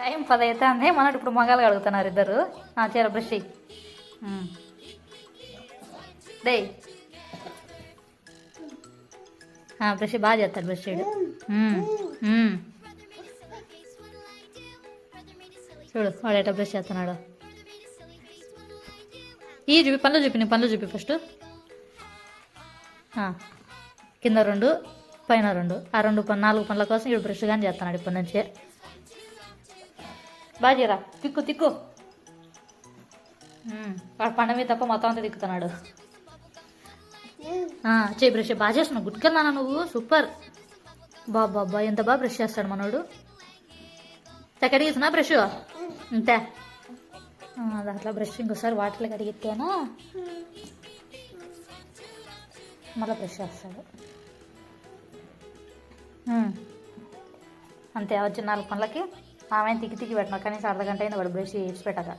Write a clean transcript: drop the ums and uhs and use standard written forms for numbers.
Time 10 అవుతుంది మనడు ఇప్పుడు మగాలు కడుగుతున్నారు ఇద్దరు. చీర బ్రష్ డే బ్రష్ బాగా చేస్తాడు బ్రష్ చేయడు. చూడు వాడు ఎట్లా బ్రష్ చేస్తున్నాడు. ఈ చూపి పనులు చూపి, నీ పనులు చూపి ఫస్ట్. కింద 2 పైన 2 ఆ 4 పనుల కోసం ఇప్పుడు బ్రష్ కానీ చేస్తున్నాడు ఇప్పటి నుంచే. బాజీరా తిక్కు తిక్కు. వాడు పండ మీద తప్ప మొత్తం అంతా తిక్కుతున్నాడు. చేయి బ్రష్ బాగా చేస్తున్నావు. గుడ్కెళ్ళానా నువ్వు, సూపర్. బాబా ఎంత బాగా బ్రష్ చేస్తాడు మనోడు. కడిగిస్తున్నా బ్రష్ అంతే. దాంట్లో బ్రష్ ఇంకోసారి వాటర్లో కడిగితేనా మళ్ళీ బ్రష్ చేస్తాడు. అంతే వచ్చిన 4 పనులకి ఆమె తిక్కి పెట్టినా కనీసం అర్ధగంట అయింది వాడు బ్రష్ చేసి పెట్టాక.